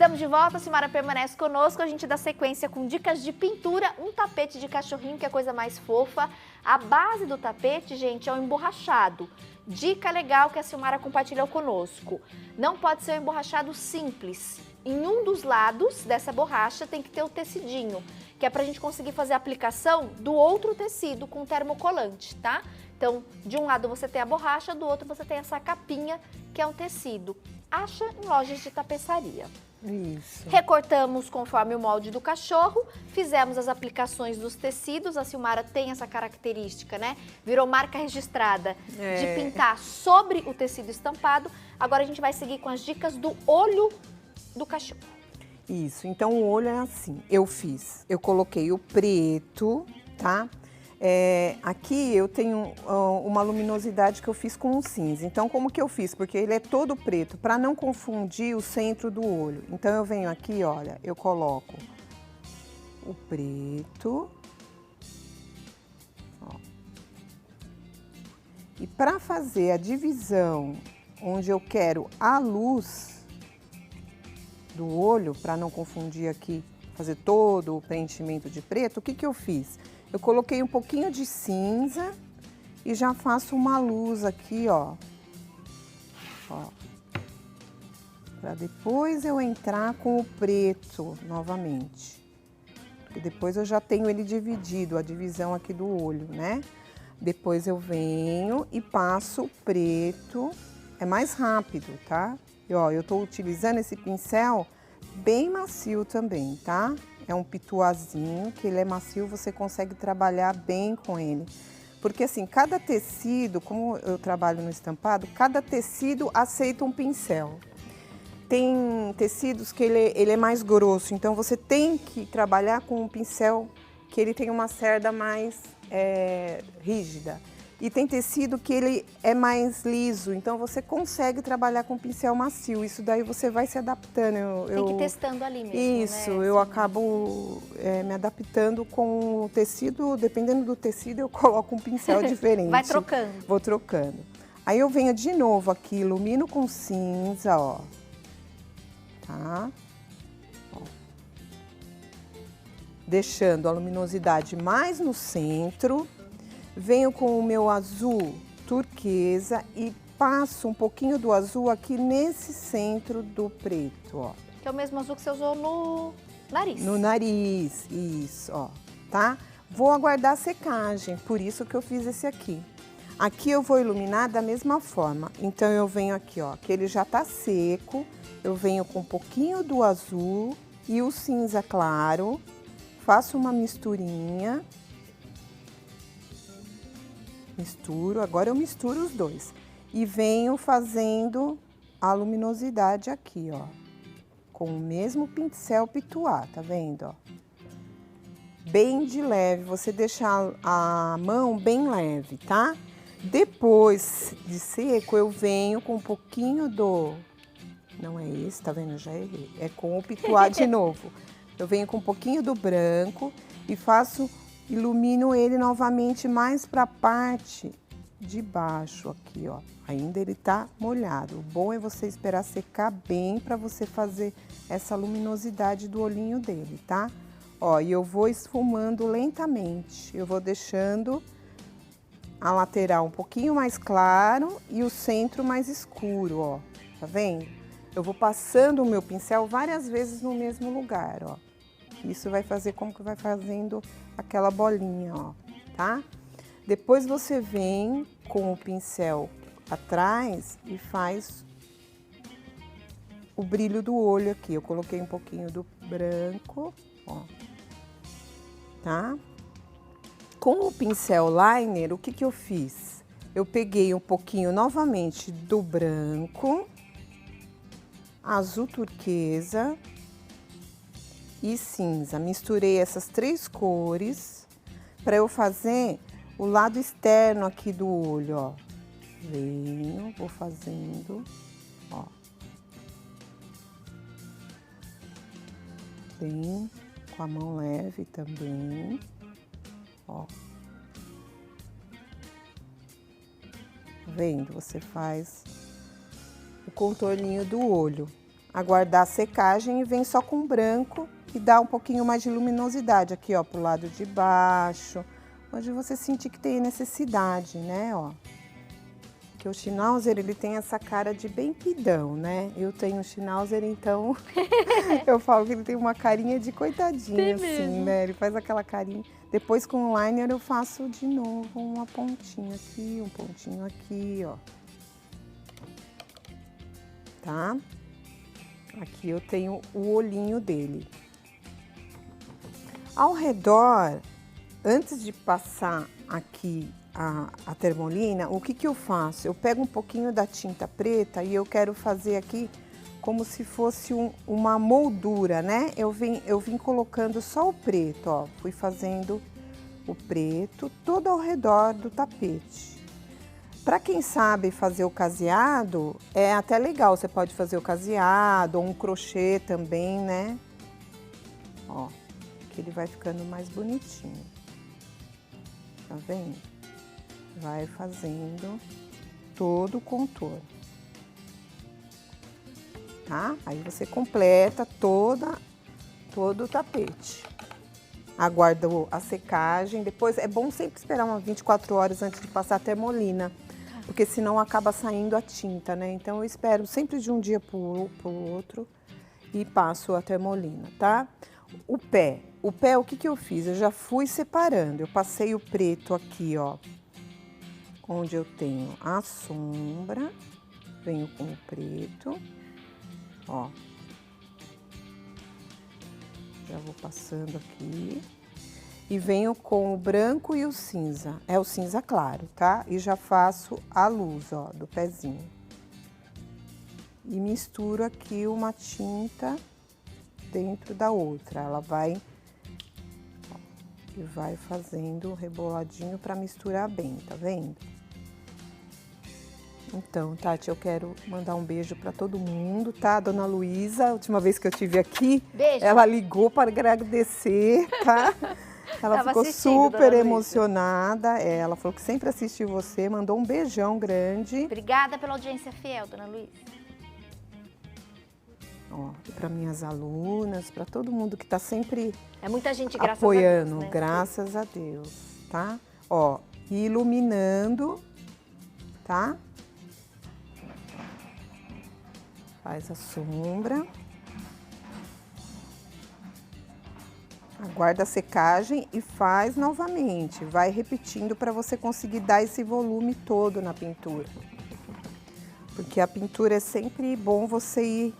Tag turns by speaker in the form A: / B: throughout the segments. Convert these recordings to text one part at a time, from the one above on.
A: Estamos de volta, a Silmara permanece conosco, a gente dá sequência com dicas de pintura, um tapete de cachorrinho, que é a coisa mais fofa. A base do tapete, gente, é o emborrachado. Dica legal que a Silmara compartilhou conosco. Não pode ser um emborrachado simples. Em um dos lados dessa borracha tem que ter o tecidinho, que é pra gente conseguir fazer a aplicação do outro tecido com termocolante, tá? Então, de um lado você tem a borracha, do outro você tem essa capinha, que é um tecido. Acha em lojas de tapeçaria.
B: Isso.
A: Recortamos conforme o molde do cachorro, fizemos as aplicações dos tecidos, a Silmara tem essa característica, né? Virou marca registrada de pintar sobre o tecido estampado. Agora a gente vai seguir com as dicas do olho do cachorro.
B: Isso, então o olho é assim, eu coloquei o preto, tá? Aqui eu tenho uma luminosidade que eu fiz com um cinza. Então, como que eu fiz? Porque ele é todo preto, para não confundir o centro do olho. Então, eu venho aqui, olha, eu coloco o preto. Ó. E para fazer a divisão, onde eu quero a luz do olho, para não confundir aqui, fazer todo o preenchimento de preto, o que que eu fiz? Eu coloquei um pouquinho de cinza e já faço uma luz aqui, ó. Para depois eu entrar com o preto novamente. Porque depois eu já tenho ele dividido, a divisão aqui do olho, né? Depois eu venho e passo o preto. É mais rápido, tá? E, ó, eu tô utilizando esse pincel bem macio também, tá? É um pituazinho, que ele é macio, você consegue trabalhar bem com ele. Porque assim, cada tecido, como eu trabalho no estampado, cada tecido aceita um pincel. Tem tecidos que ele é mais grosso, então você tem que trabalhar com um pincel que ele tem uma cerda mais rígida. E tem tecido que ele é mais liso, então você consegue trabalhar com pincel macio. Isso daí você vai se adaptando.
A: Tem que ir testando ali mesmo,
B: Isso,
A: né?
B: eu acabo me adaptando com o tecido, dependendo do tecido eu coloco um pincel diferente.
A: Vai trocando.
B: Vou trocando. Aí eu venho de novo aqui, ilumino com cinza, ó. Tá? Ó. Deixando a luminosidade mais no centro. Venho com o meu azul turquesa e passo um pouquinho do azul aqui nesse centro do preto, ó.
A: Que é o mesmo azul que você usou no nariz.
B: No nariz, isso, ó, tá? Vou aguardar a secagem, por isso que eu fiz esse aqui. Aqui eu vou iluminar da mesma forma, então eu venho aqui, ó, que ele já tá seco, eu venho com um pouquinho do azul e o cinza claro, faço uma misturinha. Misturo, agora eu misturo os dois. E venho fazendo a luminosidade aqui, ó. Com o mesmo pincel pituá, tá vendo, ó? Bem de leve, você deixa a mão bem leve, tá? Depois de seco, eu venho com um pouquinho do... Não é esse, tá vendo? Eu já errei. É com o pituá de novo. Eu venho com um pouquinho do branco e faço... Ilumino ele novamente mais para a parte de baixo aqui, ó. Ainda ele tá molhado. O bom é você esperar secar bem para você fazer essa luminosidade do olhinho dele, tá? Ó, e eu vou esfumando lentamente. Eu vou deixando a lateral um pouquinho mais claro e o centro mais escuro, ó. Tá vendo? Eu vou passando o meu pincel várias vezes no mesmo lugar, ó. Isso vai fazer como que vai fazendo aquela bolinha, ó, tá? Depois você vem com o pincel atrás e faz o brilho do olho aqui. Eu coloquei um pouquinho do branco, ó, tá? Com o pincel liner, o que que eu fiz? Eu peguei um pouquinho novamente do branco, azul turquesa e cinza. Misturei essas três cores para eu fazer o lado externo aqui do olho, ó. Venho, vou fazendo, ó. Bem, com a mão leve também, ó. Vendo? Você faz o contorninho do olho. aguardar a secagem e vem só com branco e dá um pouquinho mais de luminosidade aqui, ó, pro lado de baixo, onde você sentir que tem necessidade, né, ó. Porque o Schnauzer, ele tem essa cara de bem pidão, né? Eu tenho o Schnauzer, então eu falo que ele tem uma carinha de coitadinho,
A: Tem
B: assim,
A: mesmo.
B: né? Ele faz aquela carinha. Depois com o liner eu faço de novo uma pontinha aqui, um pontinho aqui, ó. Tá? Aqui eu tenho o olhinho dele. Ao redor, antes de passar aqui a termolina, o que que eu faço? Eu pego um pouquinho da tinta preta e eu quero fazer aqui como se fosse uma moldura, né? Eu vim colocando só o preto, ó. Fui fazendo o preto todo ao redor do tapete. Para quem sabe fazer o caseado, é até legal. Você pode fazer o caseado ou um crochê também, né? Ó, que ele vai ficando mais bonitinho. Tá vendo? Vai fazendo todo o contorno. Tá? Aí você completa todo o tapete. Aguarda a secagem. Depois é bom sempre esperar umas 24 horas antes de passar a termolina, porque senão acaba saindo a tinta, né? Então eu espero sempre de um dia pro outro e passo a termolina, tá? O pé, o que que eu fiz? Eu já fui separando. Eu passei o preto aqui, ó, onde eu tenho a sombra, venho com o preto, ó. Já vou passando aqui. E venho com o branco e o cinza. É o cinza claro, tá? E já faço a luz, ó, do pezinho. E misturo aqui uma tinta dentro da outra. Ela vai... Ó, e vai fazendo reboladinho pra misturar bem, tá vendo? Então, Tati, eu quero mandar um beijo para todo mundo, tá? Dona Luísa, a última vez que eu estive aqui,
A: Beijo.
B: ela ligou para agradecer, tá? Ela
A: Tava
B: ficou
A: assistindo,
B: super
A: Dona Luísa.
B: emocionada. Ela falou que sempre assistiu você, mandou um beijão grande.
A: Obrigada pela audiência fiel, Dona Luísa.
B: Ó, e para minhas alunas, para todo mundo que tá sempre
A: É muita gente, graças
B: apoiando,
A: a Deus, né?
B: graças a Deus, tá? Ó, iluminando, tá? Faz a sombra. Aguarda a secagem e faz novamente. Vai repetindo para você conseguir dar esse volume todo na pintura. Porque a pintura é sempre bom você ir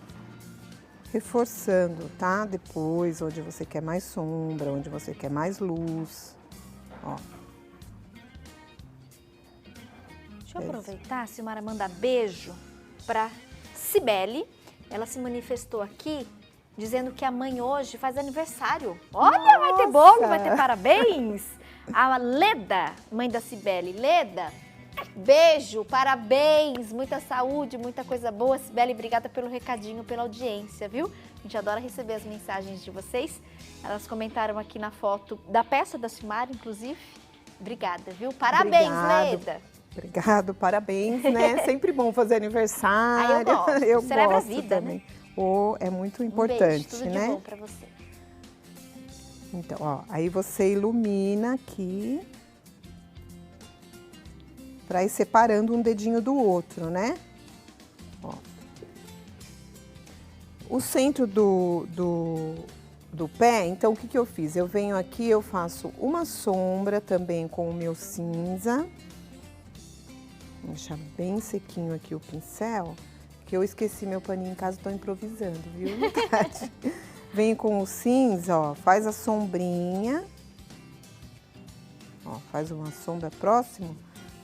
B: reforçando, tá? Depois, onde você quer mais sombra, onde você quer mais luz. Ó.
A: Deixa eu aproveitar, a Silmara manda beijo para Cibele. Ela se manifestou aqui dizendo que a mãe hoje faz aniversário. Olha, vai ter bolo, vai ter parabéns. A Leda, mãe da Cibele. Leda, beijo, parabéns, muita saúde, muita coisa boa. Cibele, obrigada pelo recadinho, pela audiência, viu? A gente adora receber as mensagens de vocês. Elas comentaram aqui na foto da peça da Silmara, inclusive. Obrigada, viu? Parabéns, Leda.
B: Obrigado, parabéns, né? Sempre bom fazer aniversário.
A: eu gosto,
B: Eu
A: celebra a
B: gosto
A: vida,
B: também.
A: né?
B: Oh, é muito
A: Um
B: importante,
A: beijo, tudo
B: né?
A: de bom pra você.
B: Então, ó, aí você ilumina aqui para ir separando um dedinho do outro, né? Ó. O centro do pé, então o que que eu fiz? Eu venho aqui, eu faço uma sombra também com o meu cinza. Vou deixar bem sequinho aqui o pincel, que eu esqueci meu paninho em casa, tô improvisando, viu, Tati? Venho com o cinza, ó, faz a sombrinha. Ó, faz uma sombra próximo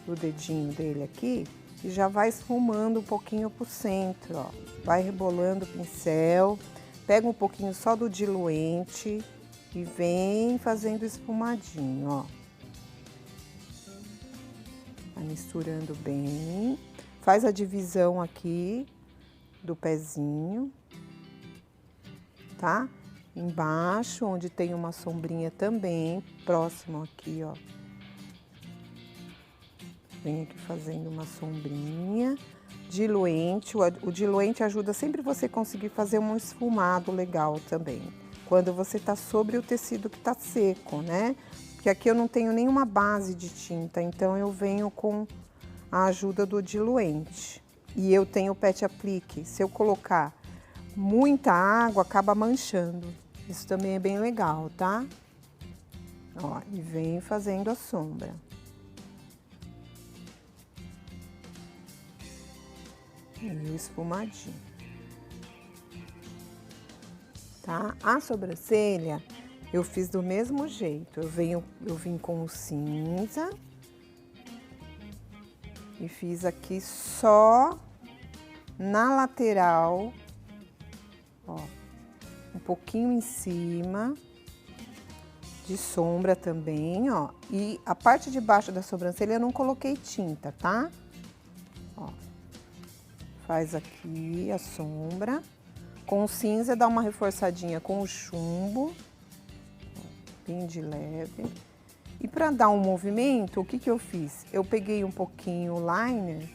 B: do dedinho dele aqui e já vai esfumando um pouquinho pro centro, ó. Vai rebolando o pincel, pega um pouquinho só do diluente e vem fazendo esfumadinho, ó. Vai misturando bem. Faz a divisão aqui do pezinho, tá? Embaixo, onde tem uma sombrinha também, próximo aqui, ó. Vem aqui fazendo uma sombrinha. diluente. O diluente ajuda sempre você conseguir fazer um esfumado legal também. Quando você tá sobre o tecido que tá seco, né? Porque aqui eu não tenho nenhuma base de tinta, então eu venho com a ajuda do diluente. E eu tenho o Pet Aplique. Se eu colocar muita água, acaba manchando. Isso também é bem legal, tá? Ó, e vem fazendo a sombra. E o esfumadinho. Tá? A sobrancelha eu fiz do mesmo jeito. Eu vim com o cinza. E fiz aqui só na lateral, ó, um pouquinho em cima, de sombra também, ó. E a parte de baixo da sobrancelha eu não coloquei tinta, tá? Ó, faz aqui a sombra. Com o cinza dá uma reforçadinha com o chumbo, ó, bem de leve. E para dar um movimento, o que que eu fiz? Eu peguei um pouquinho o liner.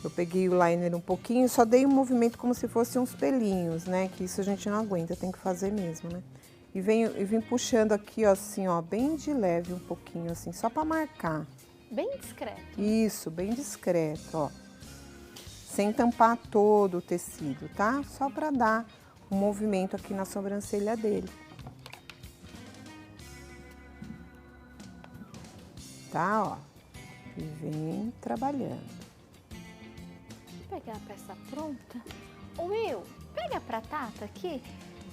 B: Eu peguei o liner um pouquinho e só dei um movimento como se fosse uns pelinhos, né? Que isso a gente não aguenta, tem que fazer mesmo, né? E vim puxando aqui, ó, assim, ó, bem de leve um pouquinho, assim, só para marcar.
A: Bem discreto.
B: Isso, bem discreto, ó. Sem tampar todo o tecido, tá? Só para dar um movimento aqui na sobrancelha dele. Tá, ó, e vem trabalhando.
A: Vou pegar a peça pronta. Ô Will, pega pra Tata aqui,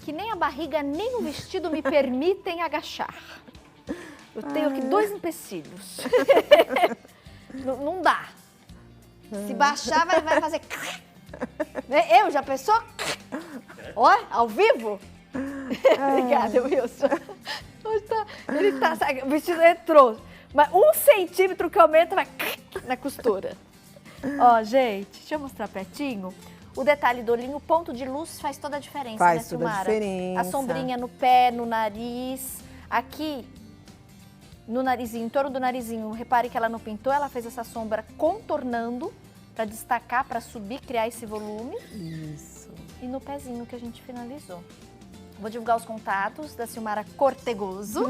A: que nem a barriga nem o vestido me permitem agachar. Eu tenho aqui 2 empecilhos. Não dá. Se baixar, vai fazer... Eu, já pensou? Ó, ao vivo? Obrigada, Wilson. Ele tá, sabe, o vestido entrou. Mas 1 centímetro que aumenta, vai na costura. Ó, gente, deixa eu mostrar pertinho. O detalhe do olhinho, o ponto de luz faz toda a diferença,
B: Faz
A: né,
B: toda a
A: Silmara?
B: diferença.
A: A sombrinha no pé, no nariz. Aqui, no narizinho, em torno do narizinho, repare que ela não pintou, ela fez essa sombra contornando para destacar, para subir, criar esse volume.
B: Isso.
A: E no pezinho que a gente finalizou. Vou divulgar os contatos da Silmara Cortegoso.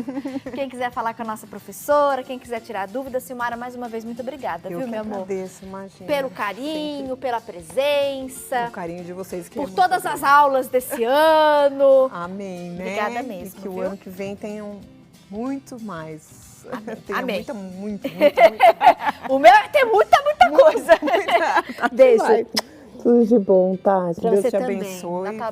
A: Quem quiser falar com a nossa professora, quem quiser tirar dúvidas, Silmara, mais uma vez, muito obrigada, viu, meu amor?
B: Eu agradeço, imagina.
A: Pelo carinho, pela presença.
B: O carinho de vocês. Que
A: por todas as aulas desse ano.
B: Amém, né?
A: Obrigada mesmo,
B: E que
A: viu?
B: o ano que vem tenham muito mais. Tenha
A: Amém.
B: Muito.
A: O meu tem muita coisa. Beijo.
B: Tudo de bom, Tati.
A: Pra
B: Deus
A: você
B: te
A: também.
B: abençoe.
A: Natal